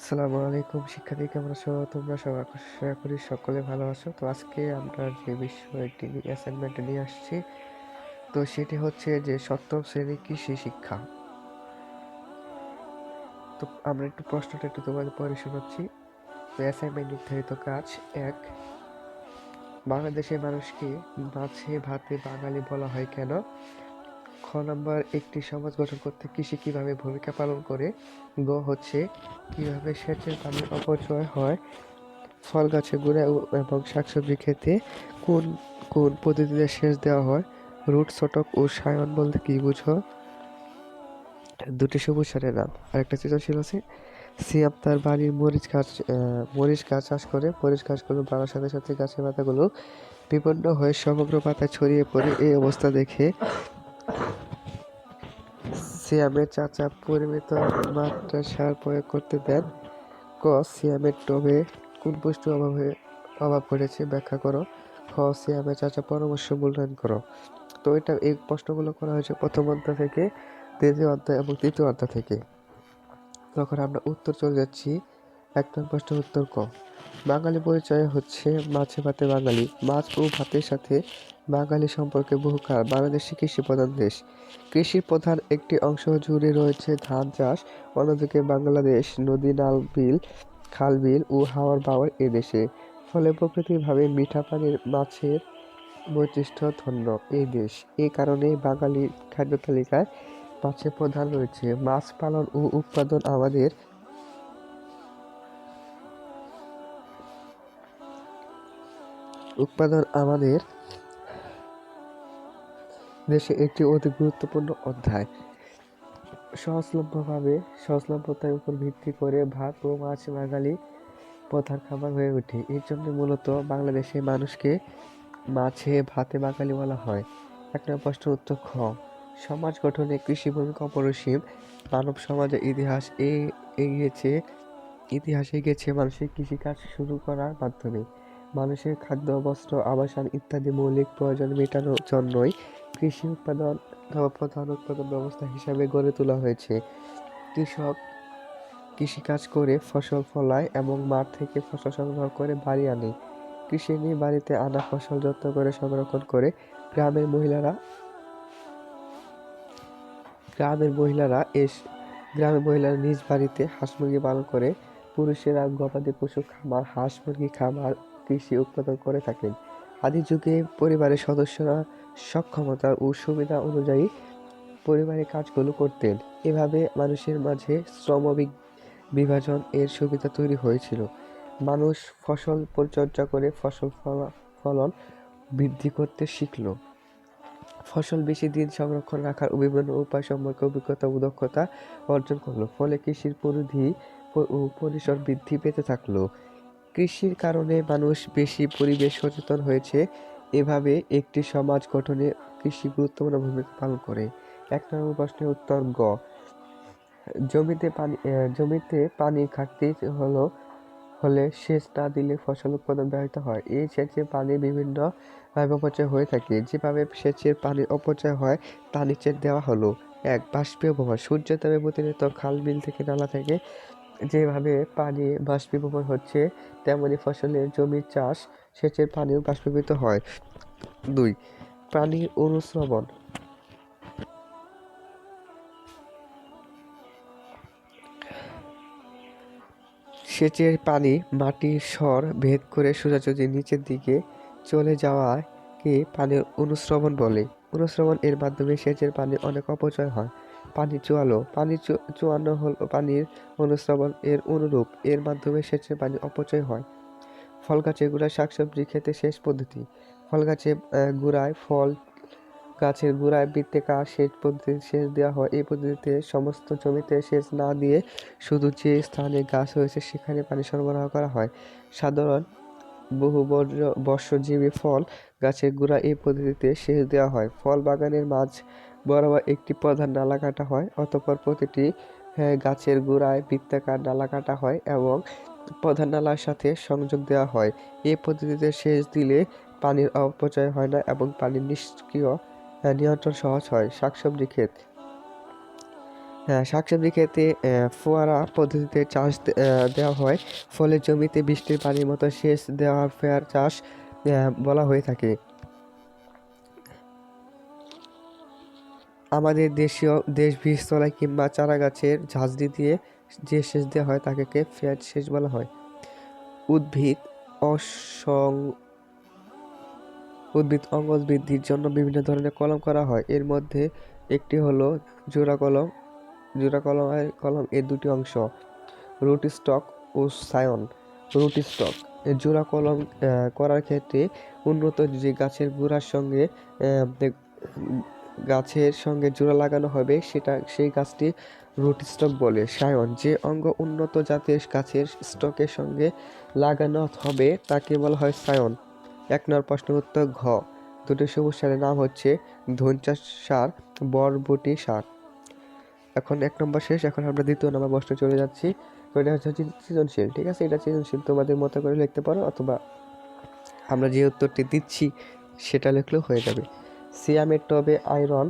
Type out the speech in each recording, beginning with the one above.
আসসালামু আলাইকুম শিক্ষার্থী, কেমন আছো তোমরা? সবাই আশা করি সকলে ভালো আছো। তো আজকে আমরা যে বিষয়টি অ্যাসাইনমেন্ট নিয়ে আসছি, তো সেটি হচ্ছে যে সপ্তম শ্রেণী কৃষি শিক্ষা। তো আমরা একটু প্রশ্নটা একটু তোমাদের পরে শোনাচ্ছি। তো অ্যাসাইনমেন্ট নির্ধারিত কাজ 1, বাংলাদেশের মানুষকে মাছে ভাতে বাঙালি বলা হয় কেন? খ নাম্বার, একটি সমাজ গঠন করতে কৃষি কিভাবে ভূমিকা পালন করে? গ হচ্ছে কিভাবে সেচের পানির অপচয় হয়? ফল গাছের গোড়ায় এবং শাকসবজি ক্ষেতে কোন কোন পদ্ধতিতে সেচ দেওয়া হয়? রুট ছটক ও সায়ন বলতে কি বুঝো? দুটি সবুজ সারের নাম। আরেকটা সৃজনশীল আছে, সিয়াম তার বাড়ির মরিচ গাছ চাষ করে। মরিচ গাছগুলো বাড়ার সাথে সাথে গাছের পাতাগুলো বিপন্ন হয়ে সমগ্র পাতায় ছড়িয়ে পড়ে। এই অবস্থা দেখে সিয়ামের চাচা পরিমিত মাত্রায় সার প্রয়োগ করতে দেন। ক সিয়ামের টবে কোন পুষ্টি অভাব ঘটেছে ব্যাখ্যা করো। খ সিয়ামের চাচা পরামর্শ মূল্যায়ন করো। তো এই প্রশ্নগুলো করা হয়েছে প্রথম অধ্যায় থেকে, দ্বিতীয় অধ্যায় এবং তৃতীয় অধ্যায় থেকে। তখন আমরা উত্তর চলে যাচ্ছি। এক নম্বর প্রশ্নের উত্তর ক, বাঙালি পরিচয় হচ্ছে মাছে ভাতে বাঙালি। মাছ ও ভাতের সাথে বাঙালি সম্পর্কে বহুকাল। বাংলাদেশ কৃষি প্রধান দেশ। কৃষির প্রধান একটি অংশ জুড়ে রয়েছে ধান চাষ। অন্যদিকে বাংলাদেশ নদী, নাল, বিল, খাল বিল ও হাওর বাওর এদেশে। ফলে প্রকৃতিভাবে মিঠা পানির মাছের বৈশিষ্ট্য ধন্য এই দেশ। এই কারণে বাঙালির খাদ্য তালিকায় মাছের প্রধান রয়েছে। মাছ পালন ও উৎপাদন আমাদের দেশে একটি অতি গুরুত্বপূর্ণ অধ্যায়। সহজলভ্যতার উপর ভিত্তি করে ভাত ও মাছ বাঙালি প্রধান খাবার হয়ে ওঠে। এর জন্য মূলত বাংলাদেশে মানুষকে মাছে ভাতে বাঙালি বলা হয়। এক নম্বর প্রশ্নের উত্তর খ, সমাজ গঠনে কৃষি ভূমিকা অপরিসীম। মানব সমাজের ইতিহাসে গেছে মানুষের কৃষিকাজ শুরু করার মাধ্যমে। মানুষের খাদ্য, বস্ত্র, আবাসন ইত্যাদি মৌলিক প্রয়োজন মেটানোর জন্যই কৃষি উৎপাদন প্রধান উৎপাদন ব্যবস্থা হিসাবে গড়ে তোলা হয়েছে। কৃষক কৃষিকাজ করে ফসল ফলায় এবং মাঠ থেকে ফসল সংগ্রহ করে বাড়ি আনে। কৃষি নিয়ে বাড়িতে আনা ফসল যত্ন করে সংরক্ষণ করে। গ্রামের মহিলারা গ্রামের মহিলারা এস গ্রামের মহিলারা নিজ বাড়িতে হাঁস মুরগি পালন করে। পুরুষেরা গবাদি পশু খামার, হাঁস মুরগি খামার, কৃষি উৎপাদন করে থাকেন। আদি যুগে পরিবারের সদস্যরা সক্ষমতা ও সুবিধা অনুযায়ী পরিবারের কাজগুলো করতেন। এভাবে মানুষের মাঝে বিভাজন এর সুবিধা তৈরি হয়েছিল। মানুষ ফসল পরিচর্যা করে ফলন বৃদ্ধি করতে শিখল। ফসল বেশি দিন সংরক্ষণ রাখার বিভিন্ন উপায় সম্পর্কে অভিজ্ঞতা ও দক্ষতা অর্জন করলো। ফলে কৃষির পরিধি ও পরিসর বৃদ্ধি পেতে থাকলো। কৃষির কারণে মানুষ বেশি পরিবেশ সচেতন হয়েছে। এভাবে একটি সমাজ গঠনে কৃষি গুরুত্বপূর্ণ ভূমিকা পালন করে। এক নম্বর প্রশ্নের উত্তর গ, জমিতে পানির ঘাটতি হলে সেচ না দিলে ফসল উৎপাদন ব্যাহত হয়। এই সেচে পানি বিভিন্ন ভাবে অপচয় হয়ে থাকে। যেভাবে সেচের পানির অপচয় হয় তা নিচে দেওয়া হলো। এক, বাষ্পীয় প্রভাব। সূর্যের তাপে প্রতিনিয়ত খাল, বিল থেকে নালা থেকে যেভাবে পানি বাষ্পীভবন হচ্ছে, তেমনি ফসলের জমির চাষ সেচের পানিও বাষ্পীভূত হয়। দুই, পানির অনুশ্রবণ। সেচের পানি মাটির স্তর ভেদ করে সোজাসুজি নিচের দিকে চলে যাওয়াকে পানির অনুশ্রবণ বলে। অনুশ্রবণ এর মাধ্যমে সেচের পানি অনেক অপচয় হয়। পানি চুয়ালো। চুয়ানো হল পানির অনুশ্রবণ এর অনুরূপ। এর মাধ্যমে সেচের পানি অপচয় হয়। ফল গাছের গোড়ায় শাকসবজি খেতে সেচ পদ্ধতি। ফল গাছের ফল গাছের গোড়ায় বৃত্তাকার সেচ পদ্ধতিতে সেচ দেওয়া হয়। এই পদ্ধতিতে সমস্ত জমিতে সেচ না দিয়ে শুধু যে স্থানে গাছ হয়েছে সেখানে পানি সরবরাহ করা হয়। সাধারণ বর্ষজীবী ফল গাছের গোড়ায় এই পদ্ধতিতে সেচ দেওয়া হয়। ফল বাগানের মাঝ বরাবর একটি প্রধান নালা কাটা হয়। অতঃপর প্রতিটি গাছের গোড়ায় বৃত্তাকার নালা কাটা হয় এবং প্রধান নালার সাথে সংযোগ দেওয়া হয়। এই পদ্ধতিতে সেচ দিলে পানির অপচয় হয় না এবং পানির নিয়ন্ত্রণ সহজ হয়। শাকসবজি ক্ষেত। শাকসবজি ক্ষেতে ফোয়ারা পদ্ধতিতে চাষ দেওয়া হয়, ফলে জমিতে বৃষ্টির পানির মতো সেচ দেওয়া ফেয়ার চাষ বলা হয়ে থাকে। আমাদের দেশ বীজতলায় কিংবা চারা গাছের ঝাঁঝরি দিয়ে যে সেচ দেওয়া হয় তাকে ফেয়ার সেচ বলা হয়। উদ্ভিদ অসং উদ্ভিদ অঙ্গজ বৃদ্ধির জন্য বিভিন্ন ধরনের কলম করা হয়। এর মধ্যে একটি হলো জোড়া কলম। কলম এর দুটি অংশ, রুট স্টক ও সায়ন। রুট স্টক জোড়া কলম করার ক্ষেত্রে উন্নত যে গাছের গোড়ার সঙ্গে গাছের সঙ্গে জোড়া লাগানো হবে সেই গাছটি রুট স্টক বলে। সায়ন যে অঙ্গ উন্নত জাতের গাছের স্টকের সঙ্গে লাগানো হবে তাকে বলা হয় সায়ন। 1 নম্বর প্রশ্নের উত্তর ঘ। দুটি সবুজ সারের নাম হচ্ছে ধনচা সার, বরবটি সার। এখন 1 নম্বর শেষ, এখন আমরা 2য় নম্বর প্রশ্ন চলে যাচ্ছি। তো এটা হচ্ছে সৃজনশীল, ঠিক আছে? এটা সৃজনশীল তোমাদের মতো করে লিখতে পারো, অথবা আমরা যে উত্তরটি দিচ্ছি সেটা লিখলেও হয়ে যাবে। সিয়ামের টবে আয়রন,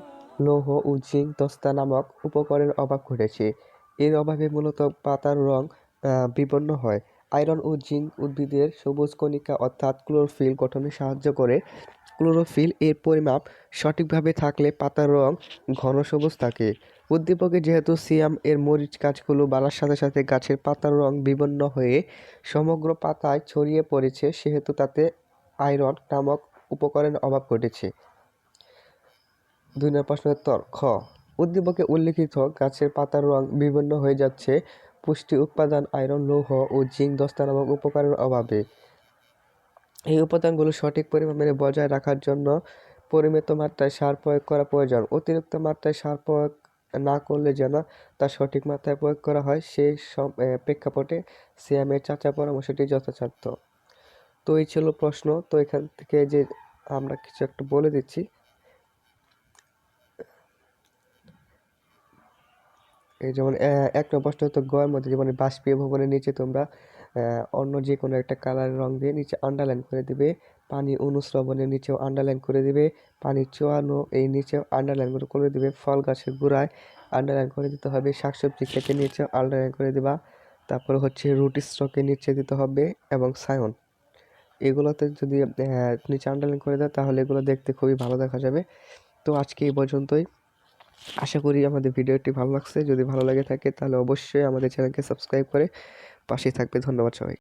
লৌহ ও জিঙ্ক দস্তা নামক উপকরণের অভাব ঘটেছে। এর অভাবে মূলত পাতার রং বিবর্ণ হয়। আয়রন ও জিঙ্ক উদ্ভিদের সবুজ কণিকা অর্থাৎ ক্লোরোফিল গঠনে সাহায্য করে। ক্লোরোফিল এর পরিমাপ সঠিকভাবে থাকলে পাতার রং ঘন সবুজ থাকে। উদ্দীপকে যেহেতু সিয়াম এর মরিচ গাছগুলো বাড়ার সাথে সাথে গাছের পাতার রং বিবর্ণ হয়ে সমগ্র পাতায় ছড়িয়ে পড়েছে, সেহেতু তাতে আয়রন নামক উপকরণের অভাব ঘটেছে। 2 নম্বর প্রশ্নের উত্তর খ। উদ্দীপকে উল্লিখিত গাছের পাতার রং বিবর্ণ হয়ে যাচ্ছে পুষ্টি উপাদান আয়রন, লৌহ ও জিঙ্ক দস্তা নামক উপকরণের অভাবে। এই উপাদানগুলো সঠিক পরিমাণে বজায় রাখার জন্য পরিমিত মাত্রায় সার প্রয়োগ করা প্রয়োজন। অতিরিক্ত মাত্রায় সার প্রয়োগ না করলে যেন তা সঠিক মাত্রায় প্রয়োগ করা হয় সেই প্রেক্ষাপটে সিয়ামের চাচার পরামর্শটি যথাযথ। তো এই ছিল প্রশ্ন। তো এখান থেকে যে আমরা কিছু একটা বলে দিচ্ছি। এই যেমন 1 নম্বর প্রশ্ন তো গয়ের মধ্যে যেমন বাষ্পীয় ভবনের নিচে তোমরা অন্য যে কোনো একটা কালারের রং দিয়ে নিচে আন্ডারলাইন করে দিবে। পানি অনুশ্রবণের নিচেও আন্ডারলাইন করে দিবে। পানি চোয়ানো এই নিচেও আন্ডারলাইন করে দিবে। ফল গাছের গোড়ায় আন্ডারলাইন করে দিতে হবে। শাকসবজি ক্ষেতের নিচেও আন্ডারলাইন করে দিবা। তারপর হচ্ছে রুট স্টকের নিচে দিতে হবে এবং সায়ন। এগুলোতে যদি নিচে আন্ডারলাইন করে দাও তাহলে এগুলো দেখতে খুবই ভালো দেখা যাবে। তো আজকে এই পর্যন্তই। আশা করি আমাদের ভিডিওটি ভালো লাগছে। যদি ভালো লাগে থাকে তাহলে অবশ্যই আমাদের চ্যানেলকে সাবস্ক্রাইব করে পাশে থাকবে। ধন্যবাদ সবাই।